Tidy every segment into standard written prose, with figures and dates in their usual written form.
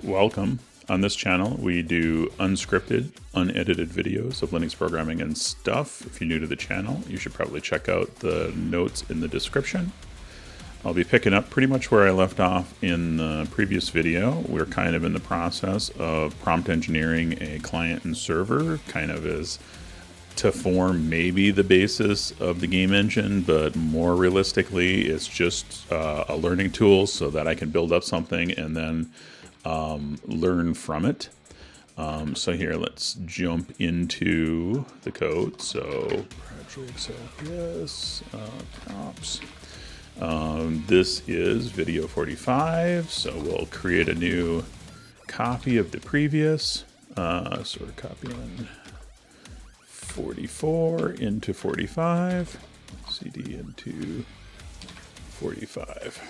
Welcome. On this channel, we do unscripted, unedited videos of Linux programming and stuff. If you're new to the channel, you should probably check out the notes in the description. I'll be picking up pretty much where I left off in the previous video. We're kind of in the process of prompt engineering a client and server, kind of as to form maybe the basis of the game engine, but more realistically, it's just a learning tool so that I can build up something and then learn from it. So here, let's jump into the code. So projects LPS, prompts. This is video 45, so we'll create a new copy of the previous. So we're copying 44 into 45, CD into 45.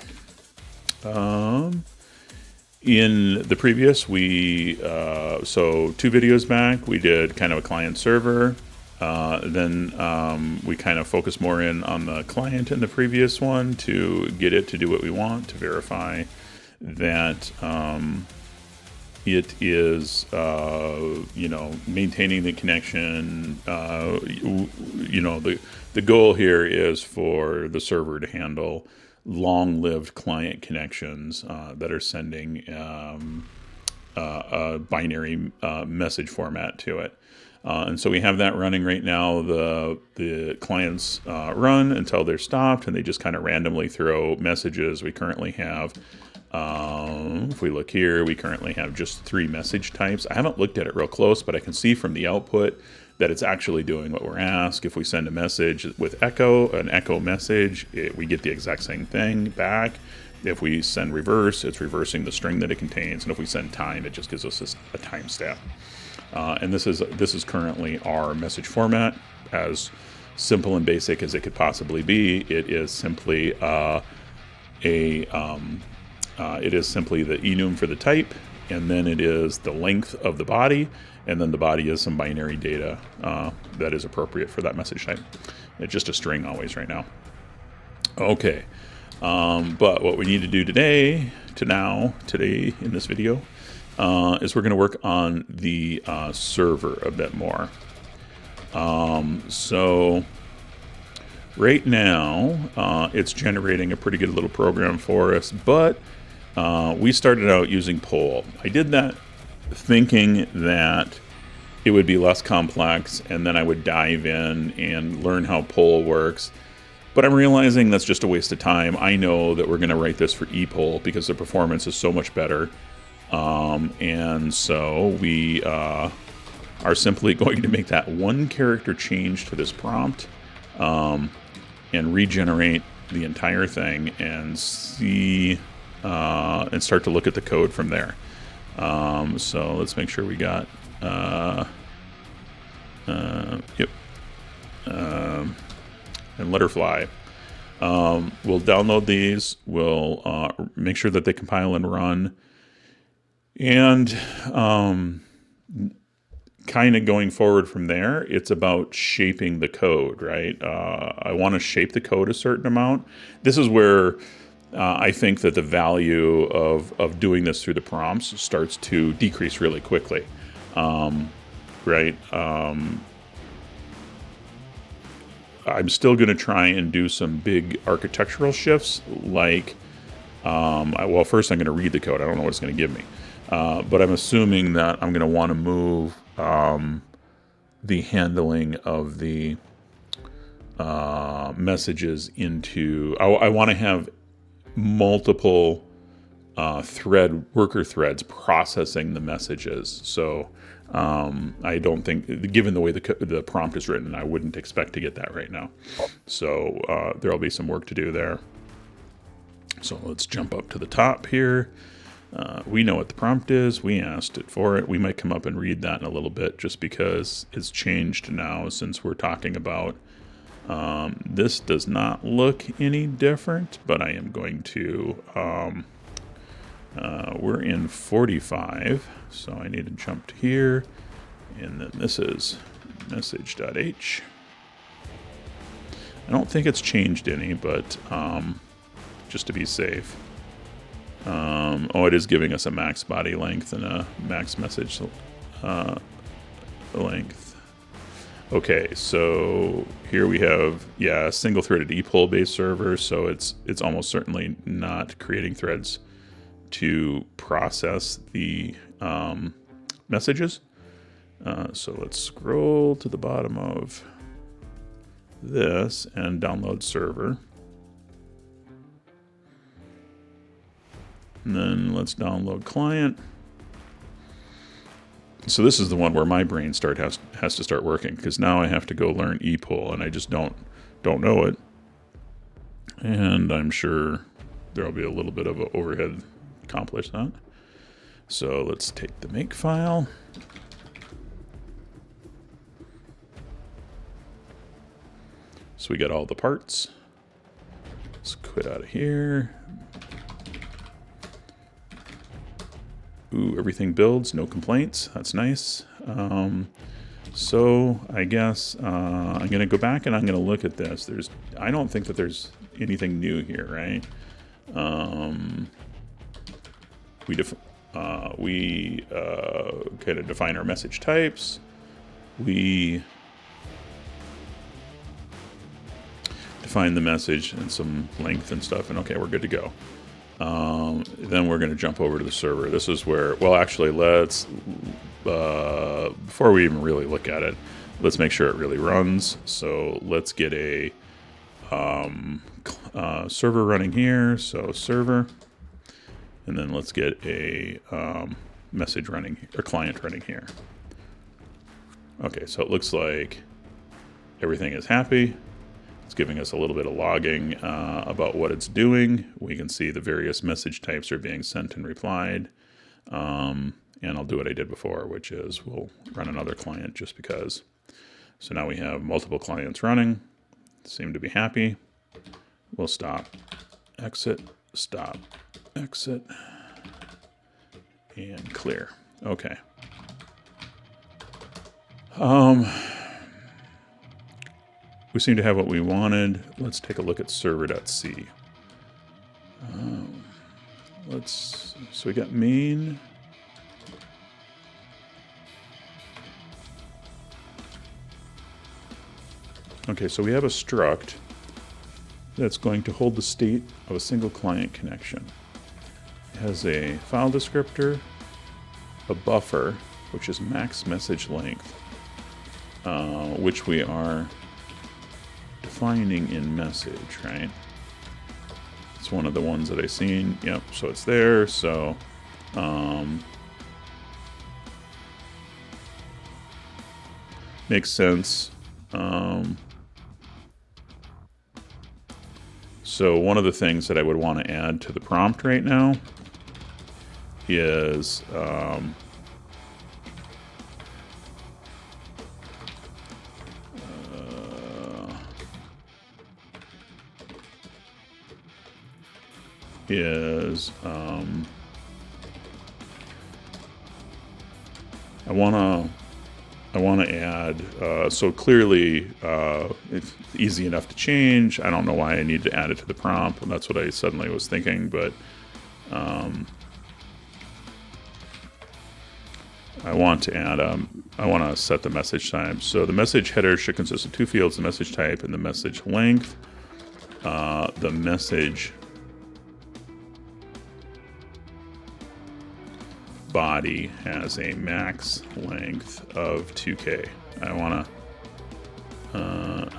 In the previous, so 2 videos back, we did kind of a client server. Then we kind of focused more in on the client in the previous one to get it to do what we want, to verify that it is, maintaining the connection. The goal here is for the server to handle long-lived client connections that are sending a binary message format to it. And so we have that running right now. The clients run until they're stopped, and they just kind of randomly throw messages. We currently have, if we look here, we currently have just 3 message types. I haven't looked at it real close, but I can see from the output that it's actually doing what we're asked. If we send a message with echo, an echo message, we get the exact same thing back. If we send reverse, it's reversing the string that it contains. And if we send time, it just gives us a timestamp. And this is currently our message format, as simple and basic as it could possibly be. It is simply the enum for the type, and then it is the length of the body, and then the body is some binary data that is appropriate for that message type. It's just a string always right now. Okay, but what we need to do today in this video, is we're going to work on the server a bit more. So right now, it's generating a pretty good little program for us, but we started out using epoll. I did that thinking that it would be less complex, and then I would dive in and learn how epoll works. But I'm realizing that's just a waste of time. I know that we're going to write this for epoll because the performance is so much better. And so we are simply going to make that one character change to this prompt and regenerate the entire thing and see and start to look at the code from there. So let's make sure we got and let her fly. We'll download these. We'll make sure that they compile and run. And kind of going forward from there, it's about shaping the code, right? I want to shape the code a certain amount. This is where I think that the value of doing this through the prompts starts to decrease really quickly, right? I'm still going to try and do some big architectural shifts, like, well, first I'm going to read the code. I don't know what it's going to give me. But I'm assuming that I'm going to want to move the handling of the messages into... I want to have multiple worker threads processing the messages. So I don't think, given the way the prompt is written, I wouldn't expect to get that right now. So there'll be some work to do there. So let's jump up to the top here. We know what the prompt is. We asked it for it. We might come up and read that in a little bit just because it's changed now since we're talking about. This does not look any different, but I am going to, we're in 45, so I need to jump to here, and then this is message.h. I don't think it's changed any, but just to be safe. Oh, it is giving us a max body length and a max message length. Okay, so here we have, yeah, a single-threaded epoll based server, so it's almost certainly not creating threads to process the messages. So let's scroll to the bottom of this and download server. And then let's download client. So this is the one where my brain has to start working, because now I have to go learn epoll and I just don't know it. And I'm sure there'll be a little bit of an overhead to accomplish that. So let's take the make file. So we got all the parts. Let's quit out of here. Ooh, everything builds, no complaints. That's nice. So I guess I'm going to go back and I'm going to look at this. I don't think that there's anything new here, right? We kind of define our message types. We define the message and some length and stuff, and okay, we're good to go. Then we're going to jump over to the server. This is where, well, actually, let's, before we even really look at it, let's make sure it really runs. So let's get a server running here. So server, and then let's get a message running, or client running here. Okay, so it looks like everything is happy. It's giving us a little bit of logging about what it's doing. We can see the various message types are being sent and replied. And I'll do what I did before, which is we'll run another client just because. So now we have multiple clients running. Seem to be happy. We'll stop, exit, stop, exit, and clear. Okay. We seem to have what we wanted. Let's take a look at server.c. So we got main. Okay, so we have a struct that's going to hold the state of a single client connection. It has a file descriptor, a buffer, which is max message length, which we are defining in message, right? It's one of the ones that I've seen. Yep, so it's there. So makes sense. So one of the things that I would want to add to the prompt right now is I want to add, so clearly it's easy enough to change. I don't know why I need to add it to the prompt, and that's what I suddenly was thinking, but I want to add, I want to set the message type. So the message header should consist of two fields, the message type and the message length. The message body has a max length of 2K. I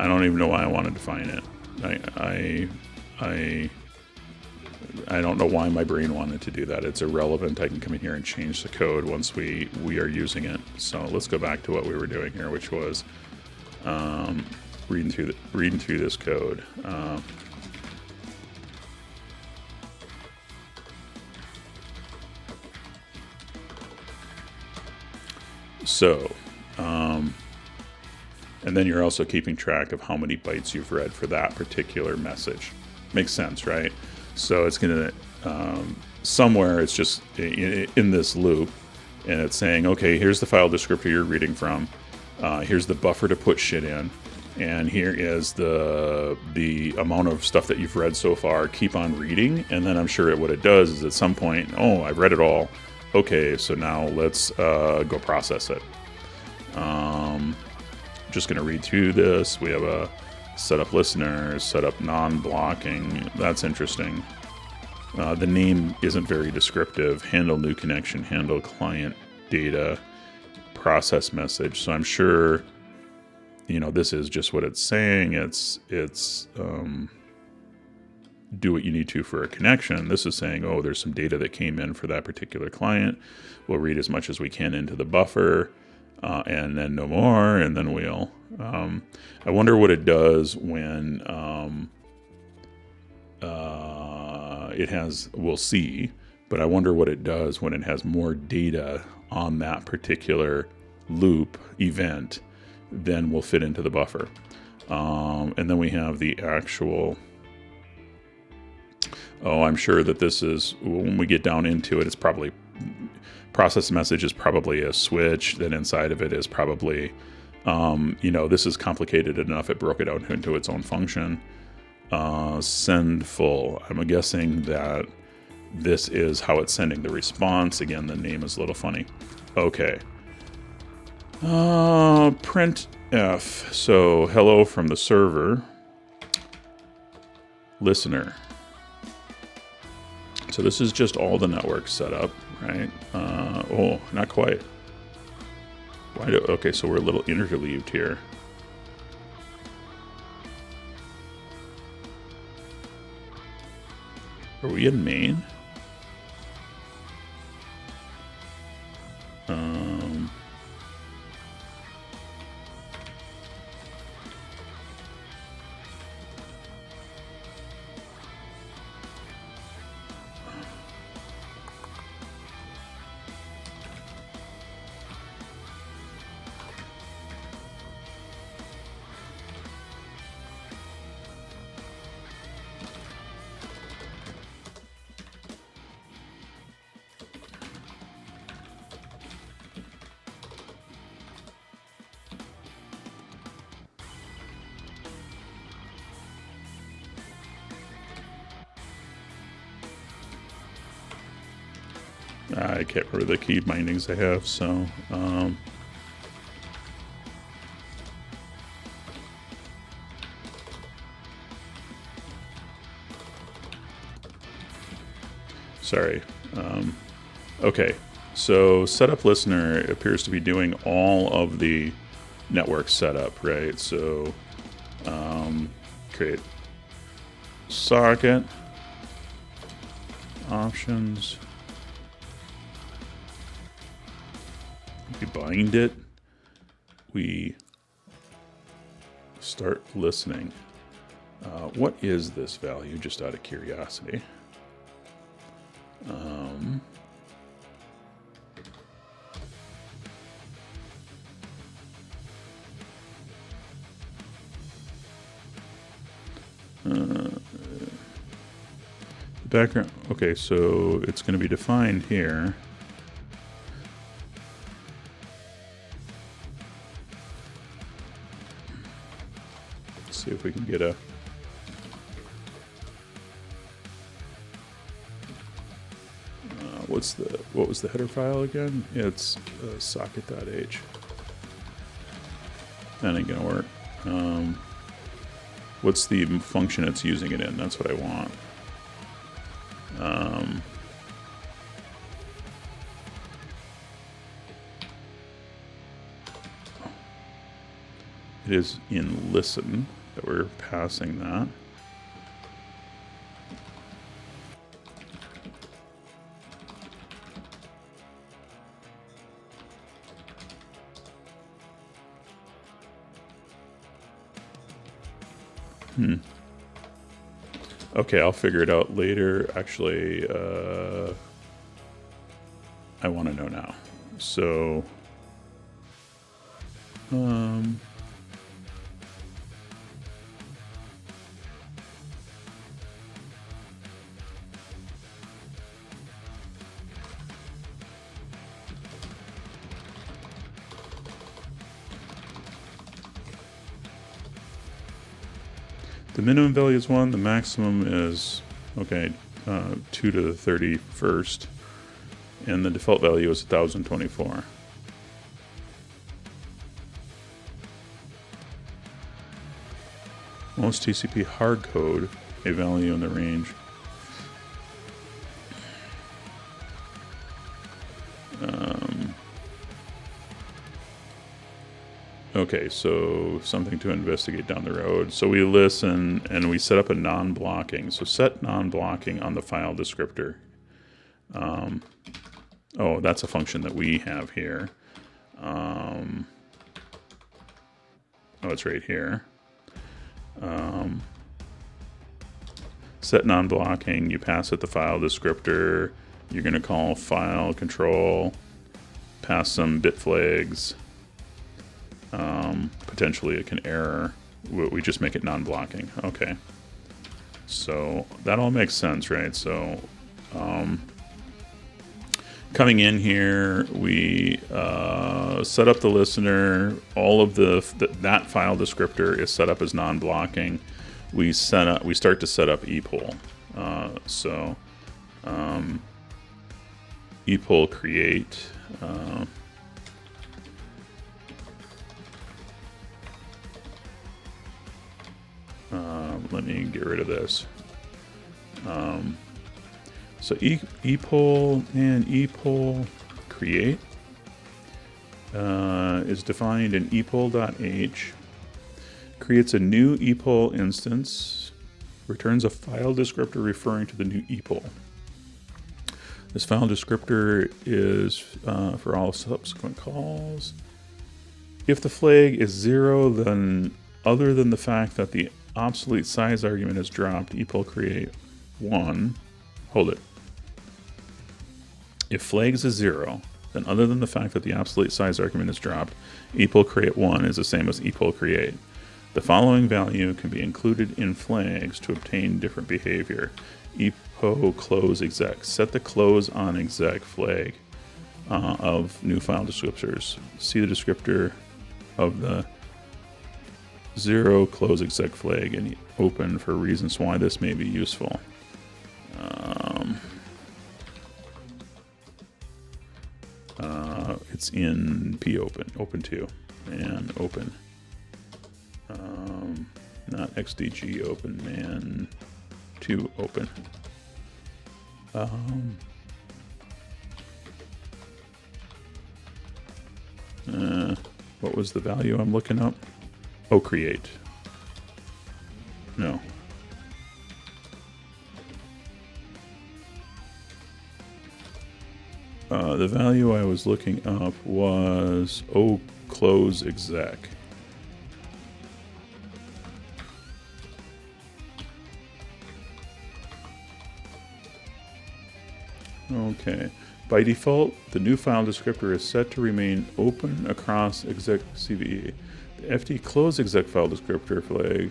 don't even know why I want to define it. I don't know why my brain wanted to do that. It's irrelevant. I can come in here and change the code once we are using it. So let's go back to what we were doing here, which was reading through this code. So, and then you're also keeping track of how many bytes you've read for that particular message. Makes sense, right? So it's going to, somewhere it's just in this loop, and it's saying, okay, here's the file descriptor you're reading from. Here's the buffer to put shit in. And here is the amount of stuff that you've read so far. Keep on reading, and then I'm sure what it does is at some point, oh, I've read it all. Okay, so now let's go process it. Just going to read through this. We have a setup listeners, setup non-blocking. That's interesting. The name isn't very descriptive. Handle new connection, handle client data, process message. So I'm sure, this is just what it's saying. It's do what you need to for a connection. This is saying, oh, there's some data that came in for that particular client. We'll read as much as we can into the buffer. And then no more, and then we'll. I wonder what it does when it has. We'll see, but I wonder what it does when it has more data on that particular loop event than will fit into the buffer. And then we have the actual. Oh, I'm sure that this is when we get down into it. It's probably. Process message is probably a switch. Then inside of it is probably, this is complicated enough. It broke it out into its own function. Send full. I'm guessing that this is how it's sending the response. Again, the name is a little funny. Okay. Print F. So hello from the server. Listener. So this is just all the network setup, right? Oh, not quite. Okay, so we're a little interleaved here. Are we in main? I can't remember the key bindings I have, so sorry. Okay, so setup listener appears to be doing all of the network setup, right? So create socket options. We bind it. We start listening. What is this value, just out of curiosity? Background. Okay, so it's going to be defined here. Let's see if we can get a. What was the header file again? It's socket.h. That ain't gonna work. What's the function it's using it in? That's what I want. It is in listen that we're passing that. Okay, I'll figure it out later. Actually, I want to know now. So, The minimum value is 1. The maximum is, okay, 2 to the 31st. And the default value is 1024. Most TCP hardcode a value in the range. Okay, so something to investigate down the road. So we listen and we set up a non-blocking. So set non-blocking on the file descriptor. Oh, that's a function that we have here. Oh, it's right here. Set non-blocking, you pass it the file descriptor. You're going to call file control, pass some bit flags. Potentially it can error. We just make it non-blocking. Okay. So that all makes sense, right? So coming in here, we set up the listener. All of that file descriptor is set up as non-blocking. We start to set up epoll. Epoll create. Let me get rid of this. So epoll and epoll create is defined in epoll.h. Creates a new epoll instance. Returns a file descriptor referring to the new epoll. This file descriptor is for all subsequent calls. If the flag is 0, then other than the fact that the obsolete size argument is dropped, epoll create 1. Hold it. If flags is 0, then other than the fact that the obsolete size argument is dropped, epoll create 1 is the same as epoll create. The following value can be included in flags to obtain different behavior. Epoll close exec. Set the close on exec flag of new file descriptors. See the descriptor of the 0 close exec flag and open for reasons why this may be useful. It's in open 2, and open. Not XDG open, man 2 open. What was the value I'm looking up? Oh, create. No. The value I was looking up was close exec. Okay. By default, the new file descriptor is set to remain open across exec CVE. The FD close exec file descriptor flag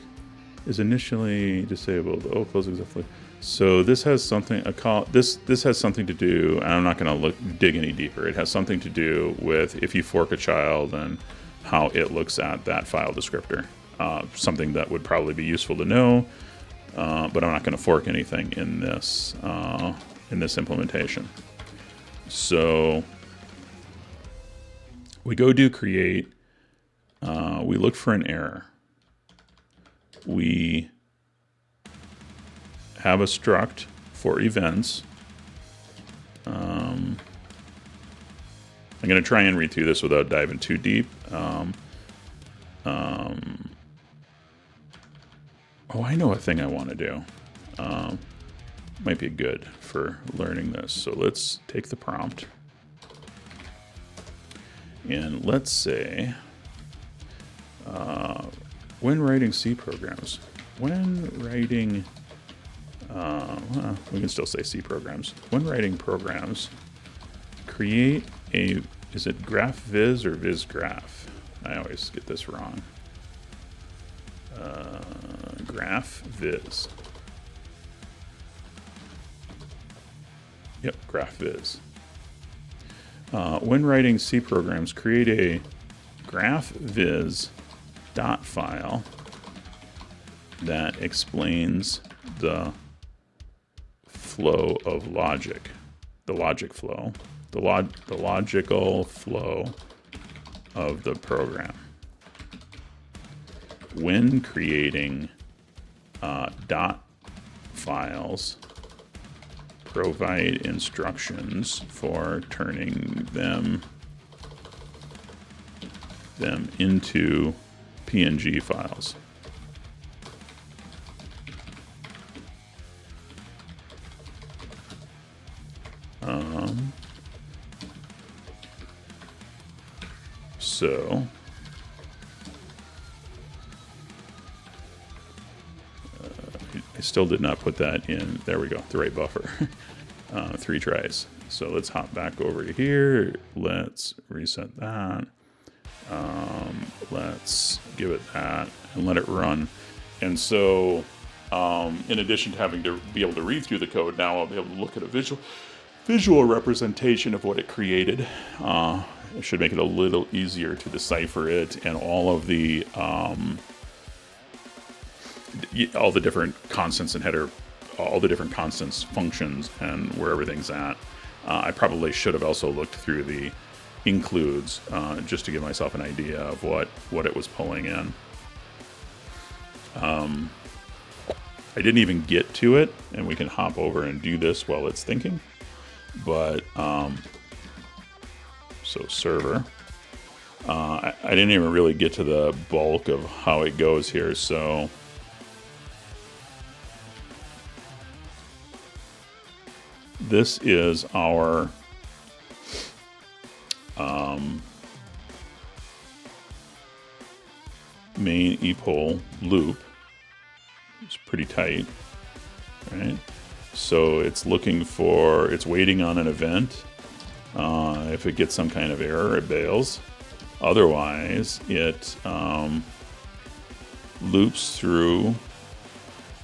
is initially disabled. Close exec flag. So this has something this has something to do, and I'm not going to dig any deeper. It has something to do with if you fork a child and how it looks at that file descriptor. Something that would probably be useful to know, but I'm not going to fork anything in this implementation. So we go do create. We look for an error. We have a struct for events. I'm going to try and read through this without diving too deep. Oh, I know a thing I want to do. Might be good for learning this. So let's take the prompt. And let's say, when writing C programs, we can still say C programs. When writing programs, create is it graph viz or viz graph? I always get this wrong. Graph viz. Yep, graph viz. When writing C programs, create a graph viz dot file that explains the flow of logic, the logic flow, the logical flow of the program. When creating dot files, provide instructions for turning them into PNG files. So I still did not put that in. There we go, the right buffer. 3 tries. So let's hop back over to here. Let's reset that. Let's give it that and let it run. And so in addition to having to be able to read through the code, now I'll be able to look at a visual representation of what it created. It should make it a little easier to decipher it, and all of the all the different constants and header, all the different constants, functions, and where everything's at. I probably should have also looked through the includes just to give myself an idea of what it was pulling in. I didn't even get to it, and we can hop over and do this while it's thinking. But so server, I didn't even really get to the bulk of how it goes here. So this is our main epoll loop. It's pretty tight, right? So it's looking for, it's waiting on an event. If it gets some kind of error, it bails. Otherwise, it loops through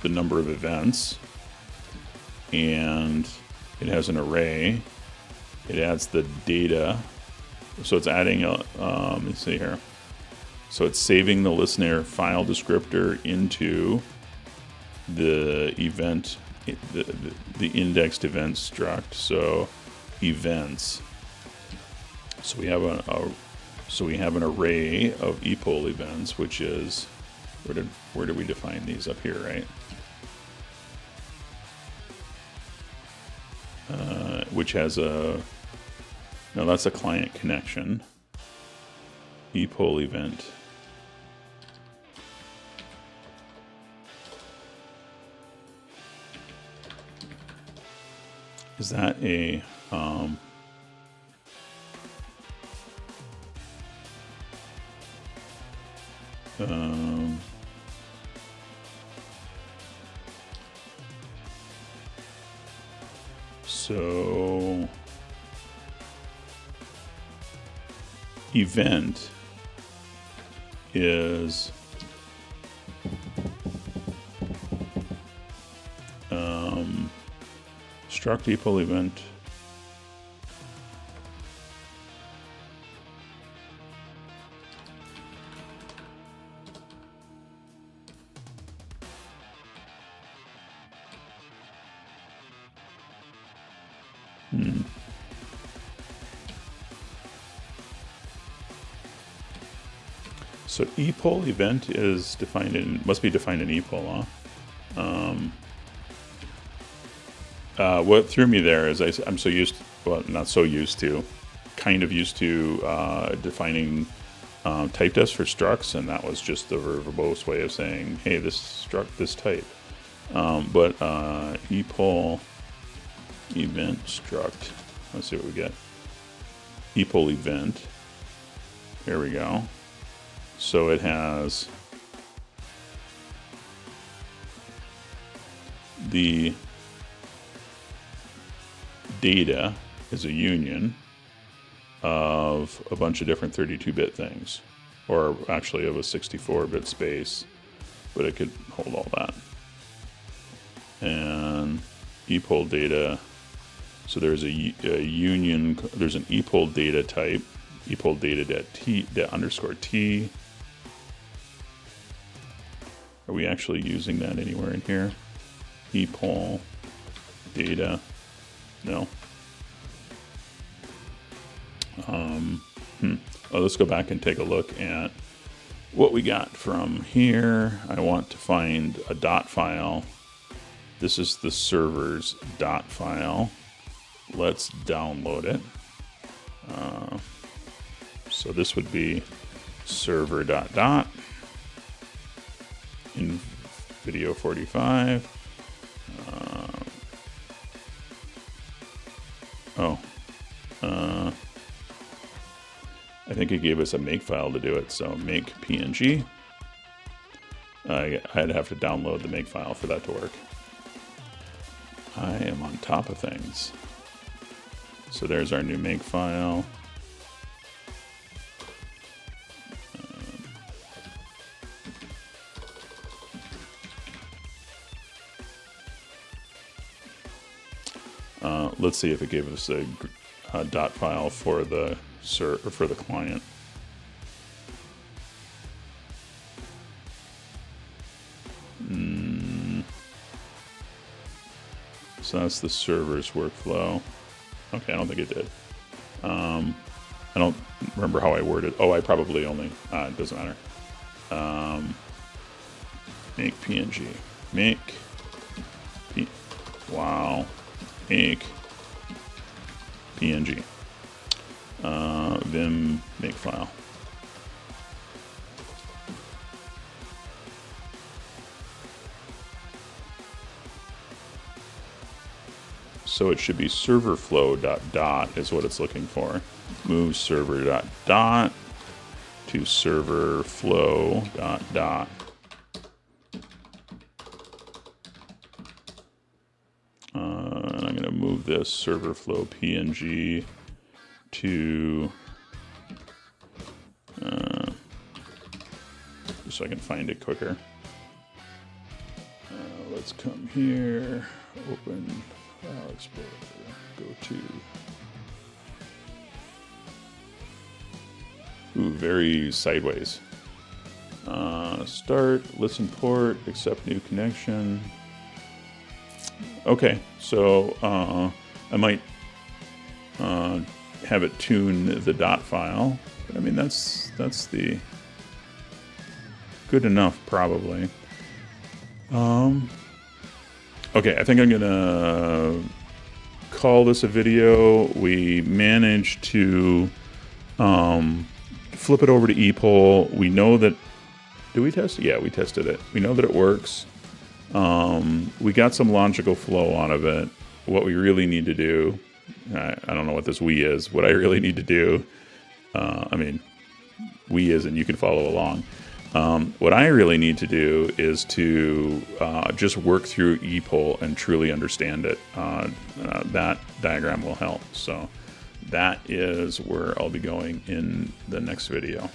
the number of events, and it has an array. It adds the data. So it's adding a, let's see here. So it's saving the listener file descriptor into the event, the indexed event struct. So events. So we have an array of epoll events, which is, where did we define these? Up here, right? Which has a, no, that's a client connection. Epoll event. Is that a so event is struct epoll event So epoll event is defined in, must be defined in epoll, what threw me there is I'm so used, well, not so used to, kind of used to defining typedefs for structs, and that was just the verbose way of saying, hey, this struct this type. But epoll event struct, let's see what we get. Epoll event, here we go. So it has the data is a union of a bunch of different 32-bit things, or actually of a 64-bit space, but it could hold all that. And epoll data, so there's a union, there's an epoll data type, epoll data .t, ._t, Are we actually using that anywhere in here? Epoll, data, no. Oh, let's go back and take a look at what we got from here. I want to find a dot file. This is the server's dot file. Let's download it. So this would be server dot dot in video 45. I think it gave us a make file to do it, so make PNG. I'd have to download the make file for that to work. I am on top of things. So there's our new make file. Let's see if it gave us a dot file for the client. So that's the server's workflow. Okay, I don't think it did. I don't remember how I worded. Oh, I probably only. It doesn't matter. Make PNG. Make. Wow. Make PNG. Vim makefile. So it should be server flow dot dot is what it's looking for. Move server dot dot to server flow dot dot. And I'm going to move this server flow PNG to so I can find it quicker. Let's come here, open File Explorer, go to. Ooh, very sideways. Start, listen port, accept new connection. Okay, so I might have it tune the dot file, but I mean that's the good enough probably. Okay, I think I'm gonna call this a video. We managed to flip it over to epoll. We know that. Did we test it? Yeah, we tested it. We know that it works. We got some logical flow out of it. What we really need to do, I don't know what this we is. What I really need to do, I mean, we is, and you can follow along. What I really need to do is to just work through epoll and truly understand it. That diagram will help. So that is where I'll be going in the next video.